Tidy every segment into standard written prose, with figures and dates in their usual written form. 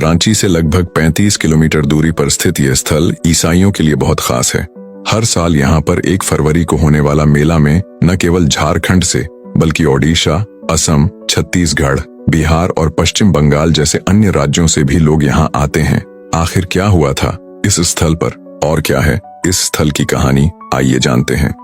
रांची से लगभग 35 किलोमीटर दूरी पर स्थित यह स्थल ईसाइयों के लिए बहुत खास है। हर साल यहाँ पर 1 फरवरी को होने वाला मेला में न केवल झारखंड से बल्कि ओडिशा, असम, छत्तीसगढ़, बिहार और पश्चिम बंगाल जैसे अन्य राज्यों से भी लोग यहाँ आते हैं। आखिर क्या हुआ था इस स्थल पर और क्या है इस स्थल की कहानी, आइए जानते हैं।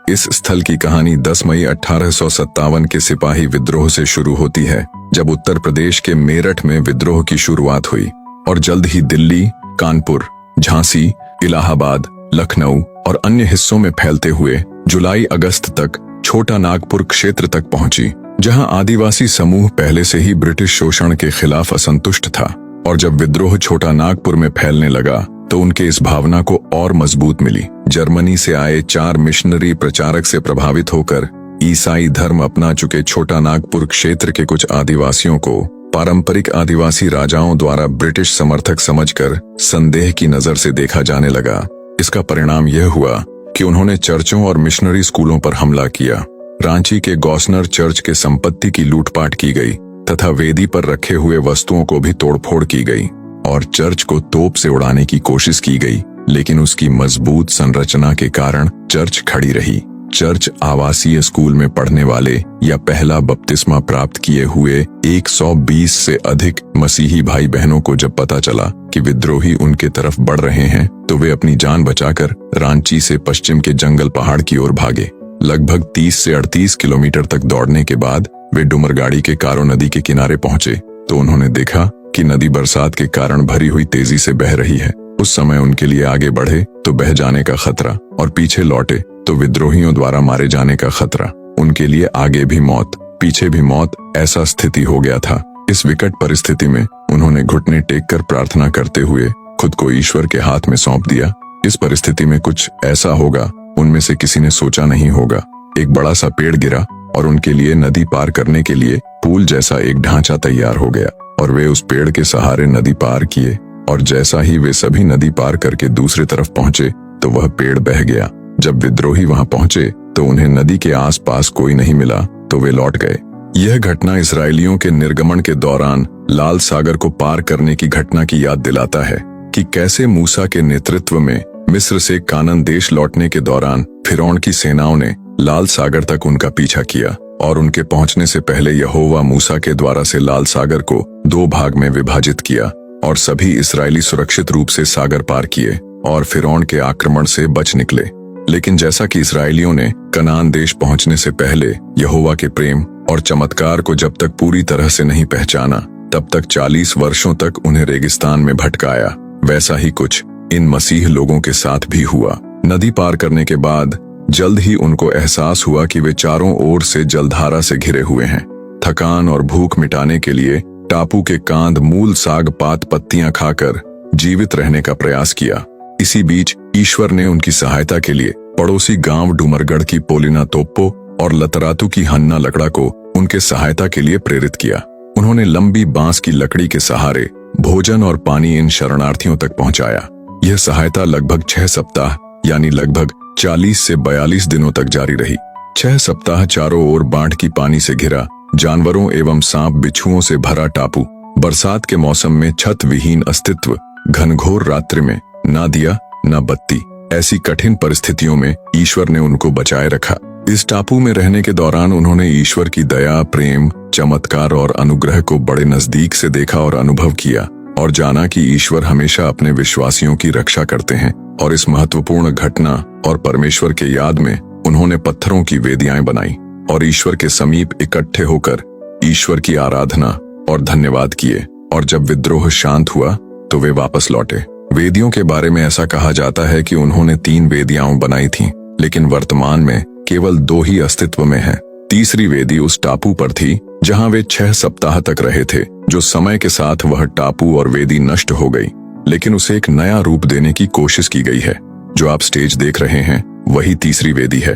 इस स्थल की कहानी 10 मई 1857 के सिपाही विद्रोह से शुरू होती है, जब उत्तर प्रदेश के मेरठ में विद्रोह की शुरुआत हुई और जल्द ही दिल्ली, कानपुर, झांसी, इलाहाबाद, लखनऊ और अन्य हिस्सों में फैलते हुए जुलाई-अगस्त तक छोटा नागपुर क्षेत्र तक पहुंची, जहां आदिवासी समूह पहले से ही ब्रिटिश शोषण के खिलाफ असंतुष्ट था। और जब विद्रोह छोटा नागपुर में फैलने लगा तो उनके इस भावना को और मजबूत मिली। जर्मनी से आए 4 मिशनरी प्रचारक से प्रभावित होकर ईसाई धर्म अपना चुके छोटा नागपुर क्षेत्र के कुछ आदिवासियों को पारंपरिक आदिवासी राजाओं द्वारा ब्रिटिश समर्थक समझकर संदेह की नजर से देखा जाने लगा। इसका परिणाम यह हुआ कि उन्होंने चर्चों और मिशनरी स्कूलों पर हमला किया। रांची के गौसनर चर्च के संपत्ति की लूटपाट की गई तथा वेदी पर रखे हुए वस्तुओं को भी तोड़फोड़ की गई और चर्च को तोप से उड़ाने की कोशिश की गई, लेकिन उसकी मजबूत संरचना के कारण चर्च खड़ी रही। चर्च आवासीय स्कूल में पढ़ने वाले या पहला बपतिस्मा प्राप्त किए हुए 120 से अधिक मसीही भाई बहनों को जब पता चला कि विद्रोही उनके तरफ बढ़ रहे हैं, तो वे अपनी जान बचाकर रांची से पश्चिम के जंगल पहाड़ की ओर भागे। लगभग 30 से 38 किलोमीटर तक दौड़ने के बाद वे डुमरगाड़ी के कारो नदी के किनारे पहुंचे तो उन्होंने देखा कि नदी बरसात के कारण भरी हुई तेजी से बह रही है। उस समय उनके लिए आगे बढ़े तो बह जाने का खतरा और पीछे लौटे तो विद्रोहियों द्वारा मारे जाने का खतरा। उनके लिए आगे भी मौत, पीछे भी मौत, ऐसा स्थिति हो गया था। इस विकट परिस्थिति में उन्होंने घुटने टेककर प्रार्थना करते हुए खुद को ईश्वर के हाथ में सौंप दिया। इस परिस्थिति में कुछ ऐसा होगा उनमें से किसी ने सोचा नहीं होगा। एक बड़ा सा पेड़ गिरा और उनके लिए नदी पार करने के लिए पुल जैसा एक ढांचा तैयार हो गया और वे उस पेड़ के सहारे नदी पार किए। और जैसा ही वे सभी नदी पार करके दूसरी तरफ पहुंचे तो वह पेड़ बह गया। जब विद्रोही वहां पहुंचे तो उन्हें नदी के आसपास कोई नहीं मिला तो वे लौट गए। यह घटना इस्राएलियों के निर्गमन के दौरान लाल सागर को पार करने की घटना की याद दिलाता है कि कैसे मूसा के नेतृत्व में मिस्र से कानान देश लौटने के दौरान फिरौन की सेनाओं ने लाल सागर तक उनका पीछा किया और उनके पहुंचने से पहले यहोवा मूसा के द्वारा से लाल सागर को 2 भाग में विभाजित किया और सभी इस्राएली सुरक्षित रूप से सागर पार किए और फिरौन के आक्रमण से बच निकले। लेकिन जैसा कि इस्राएलियों ने कनान देश पहुंचने से पहले यहोवा के प्रेम और चमत्कार को जब तक पूरी तरह से नहीं पहचाना, तब तक 40 वर्षों तक उन्हें रेगिस्तान में भटकाया, वैसा ही कुछ इन मसीह लोगों के साथ भी हुआ। नदी पार करने के बाद जल्द ही उनको एहसास हुआ कि वे चारों ओर से जलधारा से घिरे हुए हैं। थकान और भूख मिटाने के लिए टापू के कांद मूल, साग, पात, पत्तियां खाकर जीवित रहने का प्रयास किया। इसी बीच ईश्वर ने उनकी सहायता के लिए पड़ोसी गांव डूमरगढ़ की पोलिना तोप्पो और लतरातू की हन्ना लकड़ा को उनके सहायता के लिए प्रेरित किया। उन्होंने लंबी बांस की लकड़ी के सहारे भोजन और पानी इन शरणार्थियों तक पहुंचाया। यह सहायता लगभग 6 सप्ताह यानी लगभग 40 से 42 दिनों तक जारी रही। 6 सप्ताह चारों ओर बाढ़ की पानी से घिरा, जानवरों एवं सांप बिच्छुओं से भरा टापू, बरसात के मौसम में छत विहीन अस्तित्व, घनघोर रात्रि में ना दिया ना बत्ती, ऐसी कठिन परिस्थितियों में ईश्वर ने उनको बचाए रखा। इस टापू में रहने के दौरान उन्होंने ईश्वर की दया, प्रेम, चमत्कार और अनुग्रह को बड़े नजदीक से देखा और अनुभव किया और जाना कि ईश्वर हमेशा अपने विश्वासियों की रक्षा करते हैं। और इस महत्वपूर्ण घटना और परमेश्वर के याद में उन्होंने पत्थरों की वेदियाएं बनाई और ईश्वर के समीप इकट्ठे होकर ईश्वर की आराधना और धन्यवाद किए। और जब विद्रोह शांत हुआ तो वे वापस लौटे। वेदियों के बारे में ऐसा कहा जाता है कि उन्होंने 3 वेदियां बनाई थीं, लेकिन वर्तमान में केवल 2 ही अस्तित्व में हैं। तीसरी वेदी उस टापू पर थी जहां वे 6 सप्ताह तक रहे थे। जो समय के साथ वह टापू और वेदी नष्ट हो गई, लेकिन उसे एक नया रूप देने की कोशिश की गई है। जो आप स्टेज देख रहे हैं वही तीसरी वेदी है।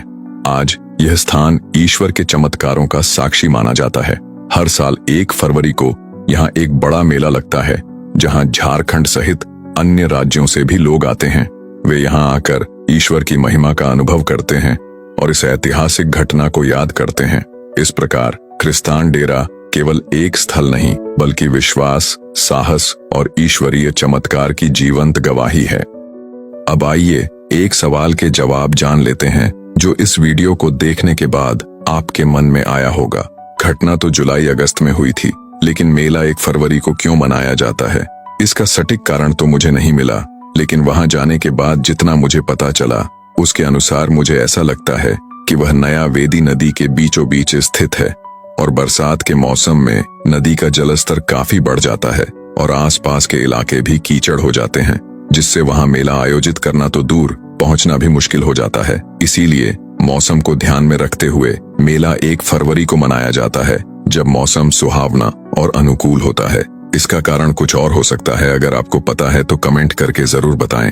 आज यह स्थान ईश्वर के चमत्कारों का साक्षी माना जाता है। हर साल 1 फरवरी को यहाँ एक बड़ा मेला लगता है, जहाँ झारखंड सहित अन्य राज्यों से भी लोग आते हैं। वे यहाँ आकर ईश्वर की महिमा का अनुभव करते हैं और इस ऐतिहासिक घटना को याद करते हैं। इस प्रकार क्रिस्तान डेरा केवल एक स्थल नहीं बल्कि विश्वास, साहस और ईश्वरीय चमत्कार की जीवंत गवाही है। अब आइए एक सवाल के जवाब जान लेते हैं जो इस वीडियो को देखने के बाद आपके मन में आया होगा। घटना तो जुलाई अगस्त में हुई थी, लेकिन मेला 1 फरवरी को क्यों मनाया जाता है? इसका सटीक कारण तो मुझे नहीं मिला, लेकिन वहां जाने के बाद जितना मुझे पता चला उसके अनुसार मुझे ऐसा लगता है कि वह नया वेदी नदी के बीचों बीच स्थित है और बरसात के मौसम में नदी का जलस्तर काफी बढ़ जाता है और आसपास के इलाके भी कीचड़ हो जाते हैं, जिससे वहां मेला आयोजित करना तो दूर, पहुंचना भी मुश्किल हो जाता है। इसीलिए मौसम को ध्यान में रखते हुए मेला 1 फरवरी को मनाया जाता है, जब मौसम सुहावना और अनुकूल होता है। इसका कारण कुछ और हो सकता है। अगर आपको पता है तो कमेंट करके जरूर बताएं।